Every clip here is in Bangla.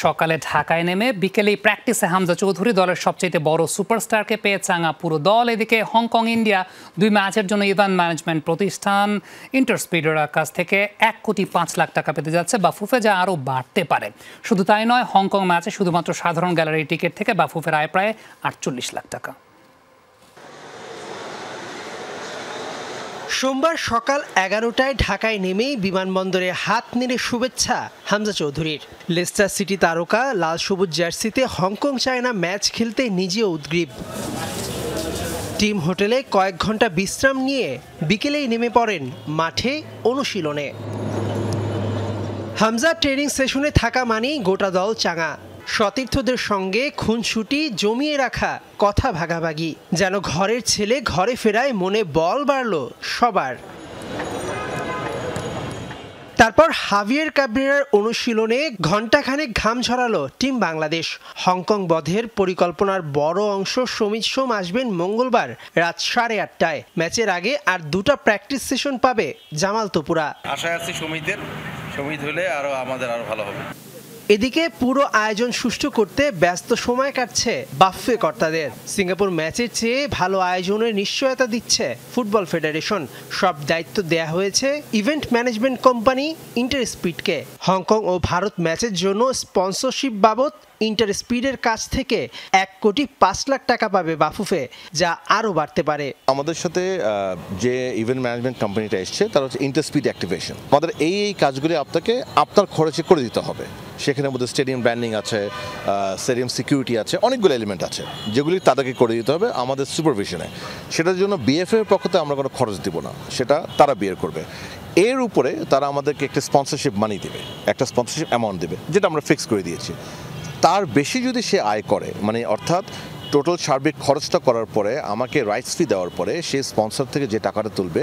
সকালে ঢাকায় নেমে বিকেলেই প্র্যাকটিসে হামজা চৌধুরী দলের সবচেয়ে বড় সুপারস্টারকে পেয়ে চাঙা পুরো দল। এদিকে হংকং ইন্ডিয়া 2 ম্যাচের জন্য ইভেন্ট ম্যানেজমেন্ট প্রতিষ্ঠান ইন্টারস্পিডের কাছ থেকে 1,05 লাখ টাকা পেতে যাচ্ছে বাফুফে, যা আরও বাড়তে পারে। শুধু তাই নয়, হংকং ম্যাচে শুধুমাত্র সাধারণ গ্যালারি টিকিট থেকে বাফুফের আয় প্রায় 48 লাখ টাকা। সোমবার সকাল 11টায় ঢাকায় নেমেই বিমানবন্দরে হাত নেড়ে শুভেচ্ছা হামজা চৌধুরীর। লেস্টার সিটি তারকা লাল সবুজ জার্সিতে হংকং চায়না ম্যাচ খেলতে নিজেও উদগ্রীব। টিম হোটেলে কয়েক ঘন্টা বিশ্রাম নিয়ে বিকেলেই নেমে পড়েন মাঠে অনুশীলনে। হামজা ট্রেনিং সেশনে থাকা মানেই গোটা দল চাঙা। সতীর্থদের সঙ্গে খুনসুটি জমিয়ে রাখা, কথা ভাগাভাগি, যেন ঘরের ছেলে ঘরে ফেরায় মনে বল বাড়ল সবার। তারপর হাভিয়ের ক্যাব্রেরার অনুশীলনে ঘণ্টাখানেক ঘাম ঝরালো টিম বাংলাদেশ। হংকং বধের পরিকল্পনার বড় অংশ সমিত সোম আসবেন মঙ্গলবার রাত 8:30টায়। ম্যাচের আগে আর 2টা প্র্যাকটিস সেশন পাবে জামাল তোপুরা। আশায় আছি সমিত হলে আমাদের আরো ভালো হবে। এদিকে পুরো আয়োজন সুষ্ঠু করতে ব্যস্ত সময় কাটছে বাফুফে কর্তাদের। সিঙ্গাপুর ম্যাচের চেয়ে ভালো আয়োজনের নিশ্চয়তা দিচ্ছে ফুটবল ফেডারেশন। সব দায়িত্ব দেয়া হয়েছে ইভেন্ট ম্যানেজমেন্ট কোম্পানি ইন্টারস্পিডকে। হংকং ও ভারত ম্যাচের জন্য স্পন্সরশিপ বাবদ ইন্টারস্পিডের কাছ থেকে 1,05 লাখ টাকা পাবে বাফুফে, যা আরও বাড়তে পারে। আমাদের সাথে যে ইভেন্ট ম্যানেজমেন্ট কোম্পানিটা এসছে তারা হচ্ছে ইন্টারস্পিড অ্যাক্টিভেশন। আমাদের এই কাজগুলি আপনাকে আপনার খরচে করে দিতে হবে। সেখানের মধ্যে স্টেডিয়াম ব্র্যান্ডিং আছে, স্টেডিয়াম সিকিউরিটি আছে, অনেকগুলো এলিমেন্ট আছে যেগুলি তাদেরকে করে দিতে হবে আমাদের সুপারভিশনে। সেটার জন্য বিএফএর পক্ষ থেকে আমরা কোনো খরচ দিব না, সেটা তারা বিয়ার করবে। এর উপরে তারা আমাদেরকে একটা স্পন্সরশিপ মানি দেবে, একটা স্পন্সরশিপ অ্যামাউন্ট দেবে, যেটা আমরা ফিক্স করে দিয়েছি। তার বেশি যদি সে আয় করে, মানে অর্থাৎ টোটাল সার্বিক খরচটা করার পরে আমাকে রাইটস ফি দেওয়ার পরে সে স্পন্সর থেকে যে টাকাটা তুলবে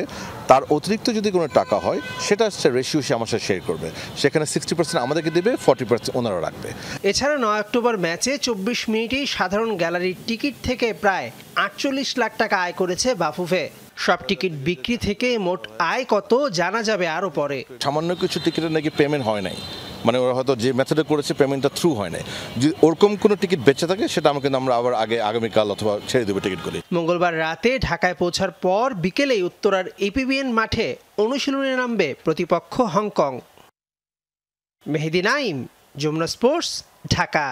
তার অতিরিক্ত যদি কোনো টাকা হয় সেটা রেশিও সে আমার সাথে শেয়ার করবে। সেখানে 60% আমাদেরকে দেবে, 40% ওনারা রাখবে। এছাড়া 9 অক্টোবর ম্যাচে 24 মিনিটেই সাধারণ গ্যালারির টিকিট থেকে প্রায় 48 লাখ টাকা আয় করেছে বাফুফে। সব টিকিট বিক্রি থেকে মোট আয় কত জানা যাবে আরও পরে। সামান্য কিছু টিকিটের নাকি পেমেন্ট হয় নাই, মানে ওরা হয়তো যে মেথডে করেছে পেমেন্টটা থ্রু হয় নাই। যদি ওরকম কোনো টিকিট বেঁচে থাকে সেটা আমরা আবার আগামীকাল অথবা ছেড়ে দেবো টিকিটগুলি। মঙ্গলবার রাতে ঢাকায় পৌঁছার পর বিকেলেই উত্তরার এপিবিএন মাঠে অনুশীলনে নামবে প্রতিপক্ষ হংকং। মেহেদি নাইম, যমুনা স্পোর্টস, ঢাকা।